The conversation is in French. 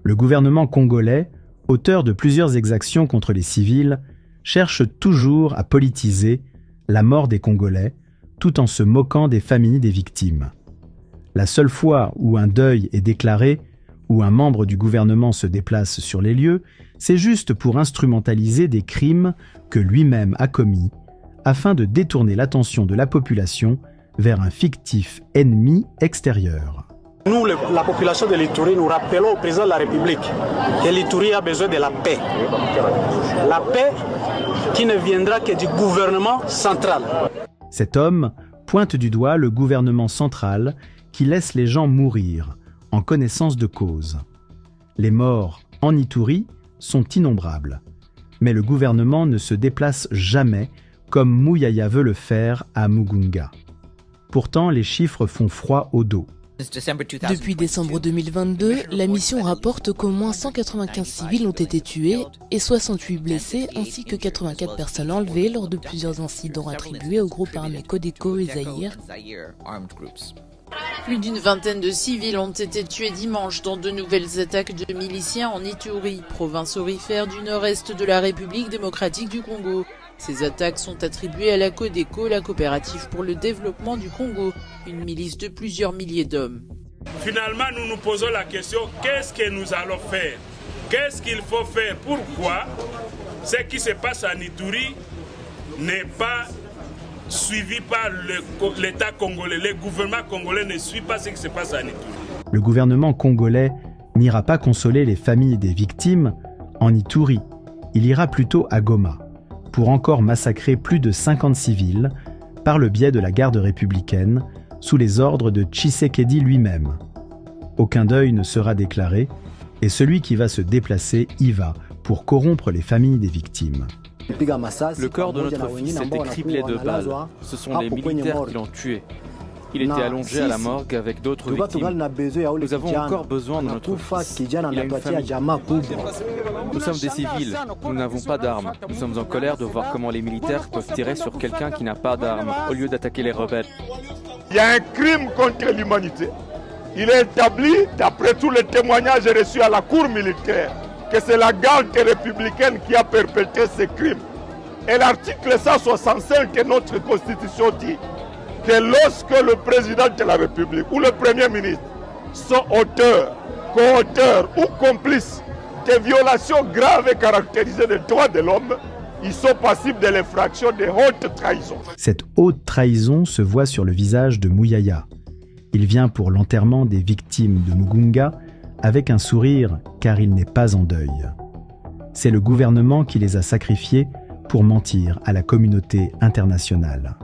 Le gouvernement congolais, auteur de plusieurs exactions contre les civils, cherche toujours à politiser la mort des Congolais, tout en se moquant des familles des victimes. La seule fois où un deuil est déclaré, où un membre du gouvernement se déplace sur les lieux, c'est juste pour instrumentaliser des crimes que lui-même a commis, afin de détourner l'attention de la population vers un fictif ennemi extérieur. Nous, la population de l'Ituri, nous rappelons au président de la République que l'Ituri a besoin de la paix. La paix qui ne viendra que du gouvernement central. Cet homme pointe du doigt le gouvernement central qui laisse les gens mourir en connaissance de cause. Les morts en Ituri sont innombrables, mais le gouvernement ne se déplace jamais comme Muyaya veut le faire à Mugunga. Pourtant, les chiffres font froid au dos. Depuis décembre 2022, la mission rapporte qu'au moins 195 civils ont été tués et 68 blessés, ainsi que 84 personnes enlevées lors de plusieurs incidents attribués au groupe armé Codeco et Zaïre. Plus d'une vingtaine de civils ont été tués dimanche dans de nouvelles attaques de miliciens en Ituri, province aurifère du nord-est de la République démocratique du Congo. Ces attaques sont attribuées à la Codeco, la coopérative pour le développement du Congo, une milice de plusieurs milliers d'hommes. Finalement, nous nous posons la question, qu'est-ce que nous allons faire? Qu'est-ce qu'il faut faire? Pourquoi ce qui se passe en Ituri n'est pas suivi par l'État congolais? Le gouvernement congolais ne suit pas ce qui se passe en Ituri. Le gouvernement congolais n'ira pas consoler les familles des victimes en Ituri. Il ira plutôt à Goma, pour encore massacrer plus de 50 civils par le biais de la garde républicaine, sous les ordres de Tshisekedi lui-même. Aucun deuil ne sera déclaré, et celui qui va se déplacer y va pour corrompre les familles des victimes. Le corps de notre fils était criblé de balles. Ce sont les militaires qui l'ont tué. Il était allongé à la morgue avec d'autres victimes. Nous avons encore besoin de notre fils. Il a une famille. Nous sommes des civils, nous n'avons pas d'armes. Nous sommes en colère de voir comment les militaires peuvent tirer sur quelqu'un qui n'a pas d'armes, au lieu d'attaquer les rebelles. Il y a un crime contre l'humanité. Il est établi, d'après tous les témoignages reçus à la cour militaire, que c'est la garde républicaine qui a perpétré ces crimes. Et l'article 165 de notre Constitution dit que lorsque le président de la République ou le Premier ministre sont auteurs, co-auteurs ou complices de violations graves et caractérisées des droits de l'homme, ils sont passibles de l'infraction de haute trahison. Cette haute trahison se voit sur le visage de Muyaya. Il vient pour l'enterrement des victimes de Mugunga avec un sourire car il n'est pas en deuil. C'est le gouvernement qui les a sacrifiés pour mentir à la communauté internationale.